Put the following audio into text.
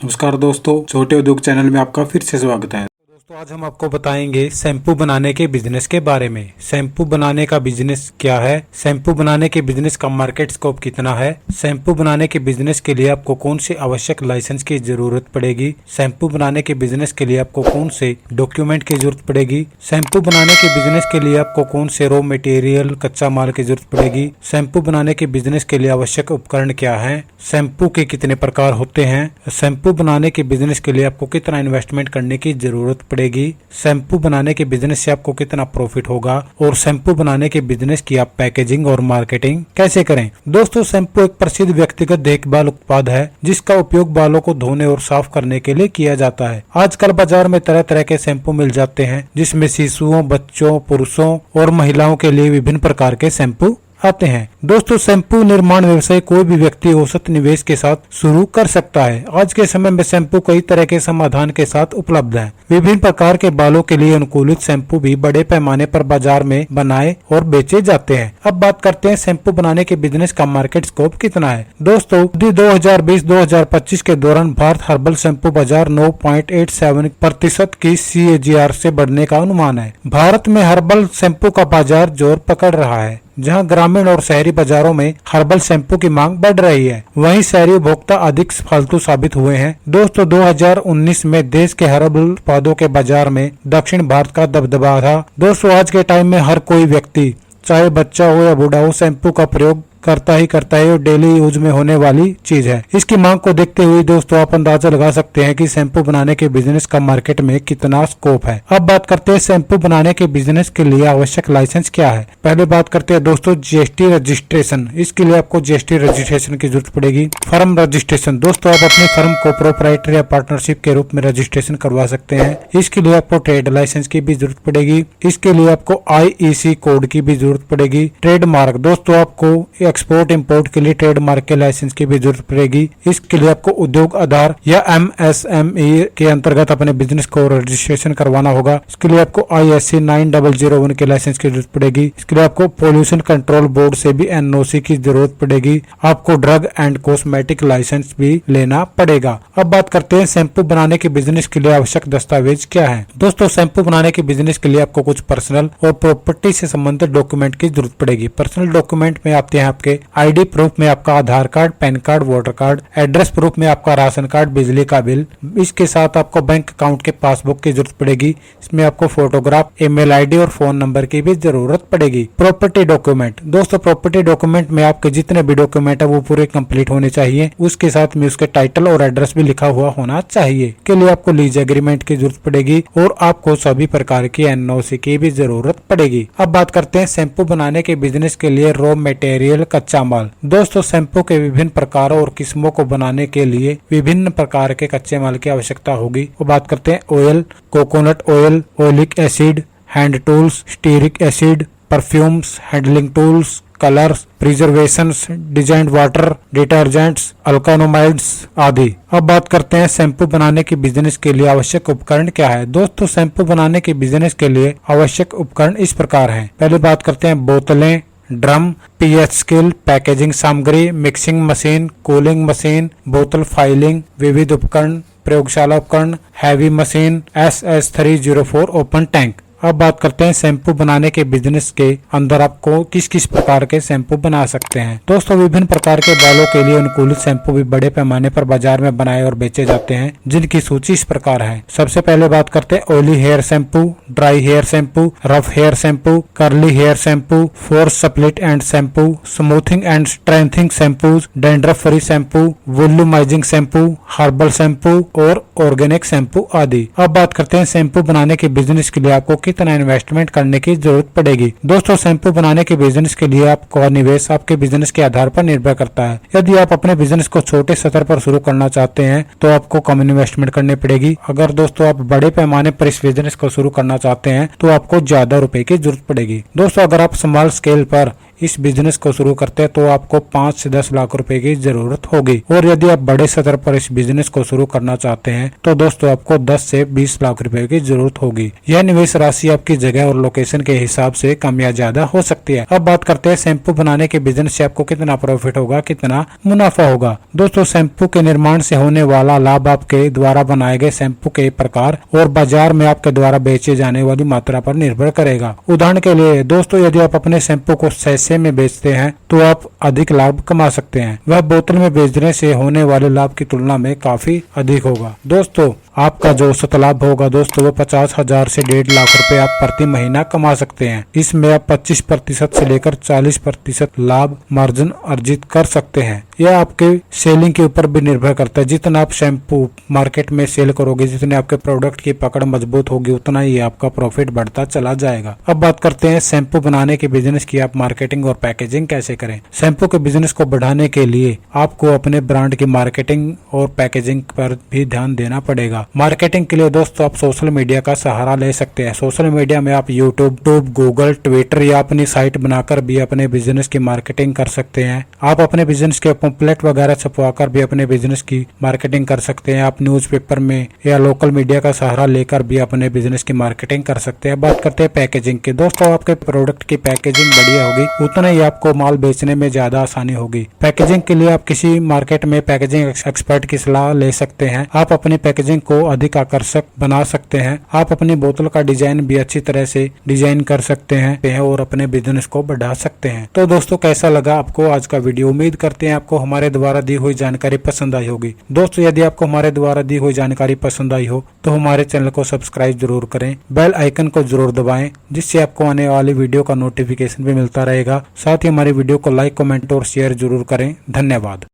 नमस्कार दोस्तों, छोटे उद्योग चैनल में आपका फिर से स्वागत है। दोस्तों आज हम आपको बताएंगे शैम्पू बनाने के बिजनेस के बारे में। शैम्पू बनाने का बिजनेस क्या है, शैम्पू बनाने के बिजनेस का मार्केट स्कोप कितना है, शैम्पू बनाने के बिजनेस के लिए आपको कौन से आवश्यक लाइसेंस की जरूरत पड़ेगी, शैम्पू बनाने के बिजनेस के लिए आपको कौन से डॉक्यूमेंट की जरूरत पड़ेगी, शैम्पू बनाने के बिजनेस के लिए आपको कौन से रॉ मटेरियल कच्चा माल की जरूरत पड़ेगी, शैम्पू बनाने के बिजनेस के लिए आवश्यक उपकरण क्या है, शैम्पू के कितने प्रकार होते हैं, शैम्पू बनाने के बिजनेस के लिए आपको कितना इन्वेस्टमेंट करने की जरूरत पड़ेगी, शैम्पू बनाने के बिजनेस से आपको कितना प्रॉफिट होगा और शैम्पू बनाने के बिजनेस की आप पैकेजिंग और मार्केटिंग कैसे करें। दोस्तों शैम्पू एक प्रसिद्ध व्यक्तिगत देखभाल उत्पाद है जिसका उपयोग बालों को धोने और साफ करने के लिए किया जाता है। आजकल बाजार में तरह तरह के शैम्पू मिल जाते हैं जिसमें शिशुओं, बच्चों, पुरुषों और महिलाओं के लिए विभिन्न प्रकार के शैम्पू आते हैं। दोस्तों शैम्पू निर्माण व्यवसाय कोई भी व्यक्ति औसत निवेश के साथ शुरू कर सकता है। आज के समय में शैम्पू कई तरह के समाधान के साथ उपलब्ध है। विभिन्न प्रकार के बालों के लिए अनुकूलित शैम्पू भी बड़े पैमाने पर बाजार में बनाए और बेचे जाते हैं। अब बात करते हैं शैम्पू बनाने के बिजनेस का मार्केट स्कोप कितना है। दोस्तों 2020-2025 के दौरान भारत हर्बल शैम्पू बाजार 9.87% की CAGR से बढ़ने का अनुमान है। भारत में हर्बल शैम्पू का बाजार जोर पकड़ रहा है। जहां ग्रामीण और शहरी बाजारों में हर्बल शैम्पू की मांग बढ़ रही है, वहीं शहरी उपभोक्ता अधिक फालतू साबित हुए हैं। दोस्तों 2019 में देश के हर्बल उत्पादों के बाजार में दक्षिण भारत का दबदबा था। दोस्तों आज के टाइम में हर कोई व्यक्ति, चाहे बच्चा हो या बूढ़ा हो, शैम्पू का प्रयोग करता है और डेली यूज में होने वाली चीज है। इसकी मांग को देखते हुए दोस्तों आप अंदाजा लगा सकते हैं कि शैम्पू बनाने के बिजनेस का मार्केट में कितना स्कोप है। अब बात करते हैं शैम्पू बनाने के बिजनेस के लिए आवश्यक लाइसेंस क्या है। पहले बात करते हैं दोस्तों GST रजिस्ट्रेशन। इसके लिए आपको GST रजिस्ट्रेशन की जरूरत पड़ेगी। फर्म रजिस्ट्रेशन, दोस्तों आप अपनी फर्म को प्रोप्राइटर या पार्टनरशिप के रूप में रजिस्ट्रेशन करवा सकते हैं। इसके लिए आपको ट्रेड लाइसेंस की भी जरूरत पड़ेगी। इसके लिए आपको IEC कोड की भी जरूरत पड़ेगी। ट्रेडमार्क, दोस्तों आपको एक्सपोर्ट इंपोर्ट के लिए ट्रेडमार्क के लाइसेंस की भी जरूरत पड़ेगी। इसके लिए आपको उद्योग आधार या MSME के अंतर्गत अपने बिजनेस को रजिस्ट्रेशन करवाना होगा। इसके लिए आपको ISC 9001 के लाइसेंस की जरूरत पड़ेगी। इसके लिए आपको पोल्यूशन कंट्रोल बोर्ड से भी NOC की जरूरत पड़ेगी। आपको ड्रग एंड कॉस्मेटिक लाइसेंस भी लेना पड़ेगा। अब बात करते हैं शैम्पू बनाने के बिजनेस के लिए आवश्यक दस्तावेज क्या है। दोस्तों शैम्पू बनाने के बिजनेस के लिए आपको कुछ पर्सनल और प्रॉपर्टी से संबंधित डॉक्यूमेंट की जरूरत पड़ेगी। पर्सनल डॉक्यूमेंट में आते हैं आपके ID प्रूफ में आपका Aadhaar card, PAN card, voter card, address proof में आपका राशन कार्ड, बिजली का बिल। इसके साथ आपको बैंक अकाउंट के पासबुक की जरूरत पड़ेगी। इसमें आपको फोटोग्राफ, email ID और फोन नंबर की भी जरूरत पड़ेगी। प्रॉपर्टी डॉक्यूमेंट, दोस्तों प्रॉपर्टी डॉक्यूमेंट में आपके जितने भी डॉक्यूमेंट है वो पूरे कंप्लीट होने चाहिए। उसके साथ में उसके टाइटल और एड्रेस भी लिखा हुआ होना चाहिए। के लिए आपको लीज एग्रीमेंट की जरूरत पड़ेगी और आपको सभी प्रकार की NOC की भी जरूरत पड़ेगी। अब बात करते हैं शैम्पू बनाने के बिजनेस के लिए रॉ मटेरियल कच्चा माल। दोस्तों शैम्पू के विभिन्न प्रकारों और किस्मों को बनाने के लिए विभिन्न प्रकार के कच्चे माल की आवश्यकता होगी। वो बात करते हैं oil, coconut oil, oleic acid, hand tools, stearic acid, perfumes, handling tools, colours, preservations, designed water, detergents, alkanolamides आदि। अब बात करते हैं शैम्पू बनाने के बिजनेस के लिए आवश्यक उपकरण क्या है। दोस्तों शैम्पू बनाने के बिजनेस के लिए आवश्यक उपकरण इस प्रकार हैं। पहले बात करते हैं बोतलें, ड्रम, pH स्केल, पैकेजिंग सामग्री, मिक्सिंग मशीन, कूलिंग मशीन, बोतल फाइलिंग, विविध उपकरण, प्रयोगशाला उपकरण, heavy machine, SS304 open tank. अब बात करते हैं शैम्पू बनाने के बिजनेस के अंदर आपको किस किस प्रकार के शैम्पू बना सकते हैं। दोस्तों विभिन्न प्रकार के बालों के लिए अनुकूलित शैम्पू भी बड़े पैमाने पर बाजार में बनाए और बेचे जाते हैं, जिनकी सूची इस प्रकार है। सबसे पहले बात करते हैं oily hair shampoo, dry hair shampoo, rough hair shampoo, curly hair shampoo, force split end shampoo, smoothing and strengthening shampoo, dandruff free shampoo, volumizing shampoo, herbal shampoo और ऑर्गेनिक शैम्पू आदि। अब बात करते हैं शैम्पू बनाने के बिजनेस के लिए आपको कितना इन्वेस्टमेंट करने की जरूरत पड़ेगी। दोस्तों शैम्पू बनाने के बिजनेस के लिए आपका निवेश आपके बिजनेस के आधार पर निर्भर करता है। यदि आप अपने बिजनेस को छोटे स्तर पर शुरू करना चाहते हैं तो आपको कम इन्वेस्टमेंट करनी पड़ेगी। अगर दोस्तों आप बड़े पैमाने पर इस बिजनेस को शुरू करना चाहते हैं तो आपको ज्यादा रुपए की जरूरत पड़ेगी। दोस्तों अगर आप स्मॉल स्केल पर इस बिजनेस को शुरू करते हैं तो आपको 5 से 10 लाख रुपए की जरूरत होगी। और यदि आप बड़े स्तर पर इस बिजनेस को शुरू करना चाहते हैं तो दोस्तों आपको 10 से 20 लाख रुपए की जरूरत होगी। यह निवेश राशि आपकी जगह और लोकेशन के हिसाब से कम या ज्यादा हो सकती है। अब बात करते हैं शैम्पू बनाने के बिजनेस से आपको कितना प्रॉफिट होगा, कितना मुनाफा होगा। दोस्तों शैम्पू के निर्माण से होने वाला लाभ आपके द्वारा बनाए गए शैम्पू के प्रकार और बाजार में आपके द्वारा बेचे जाने वाली मात्रा पर निर्भर करेगा। उदाहरण के लिए दोस्तों यदि आप अपने शैम्पू को सैशे में बेचते हैं तो आप अधिक लाभ कमा सकते हैं। वह बोतल में बेचने से होने वाले लाभ की तुलना में काफी अधिक होगा। दोस्तों आपका जो औसत लाभ होगा दोस्तों वो 50,000 से 1.5 लाख रुपए आप प्रति महीना कमा सकते हैं। इसमें आप 25% से लेकर 40% लाभ मार्जिन अर्जित कर सकते हैं। यह आपके सेलिंग के ऊपर भी निर्भर करता है। जितना आप शैम्पू मार्केट में सेल करोगे, जितने आपके प्रोडक्ट की पकड़ मजबूत होगी, उतना ही आपका प्रॉफिट बढ़ता चला जाएगा। अब बात करते हैं शैम्पू बनाने के बिजनेस की आप मार्केटिंग और पैकेजिंग कैसे करें। शैम्पू के बिजनेस को बढ़ाने के लिए आपको अपने ब्रांड की मार्केटिंग और पैकेजिंग पर भी ध्यान देना पड़ेगा। मार्केटिंग के लिए दोस्तों आप सोशल मीडिया का सहारा ले सकते हैं। सोशल मीडिया में आप यूट्यूब, गूगल, ट्विटर या अपनी साइट बनाकर भी अपने बिजनेस की मार्केटिंग कर सकते हैं। आप अपने बिजनेस के पंपलेट वगैरह छपवाकर भी अपने बिजनेस की मार्केटिंग कर सकते हैं। आप न्यूज़पेपर में या लोकल मीडिया का सहारा लेकर भी अपने बिजनेस की मार्केटिंग कर सकते हैं। बात करते हैं पैकेजिंग की। दोस्तों आपके प्रोडक्ट की पैकेजिंग बढ़िया होगी उतना ही आपको माल बेचने में ज्यादा आसानी होगी। पैकेजिंग के लिए आप किसी मार्केट में पैकेजिंग एक्सपर्ट की सलाह ले सकते हैं। आप अपनी पैकेजिंग को अधिक आकर्षक बना सकते हैं। आप अपनी बोतल का डिजाइन भी अच्छी तरह से डिजाइन कर सकते हैं और अपने बिजनेस को बढ़ा सकते हैं। तो दोस्तों कैसा लगा आपको आज का वीडियो। उम्मीद करते हैं आपको हमारे द्वारा दी हुई जानकारी पसंद आई होगी। दोस्तों यदि आपको हमारे द्वारा दी हुई जानकारी पसंद आई हो तो हमारे चैनल को सब्सक्राइब जरूर करें, बेल आइकन को जरूर दबाएं, जिससे आपको आने वाली वीडियो का नोटिफिकेशन भी मिलता रहेगा। साथ ही हमारी वीडियो को लाइक, कमेंट और शेयर जरूर करें। धन्यवाद।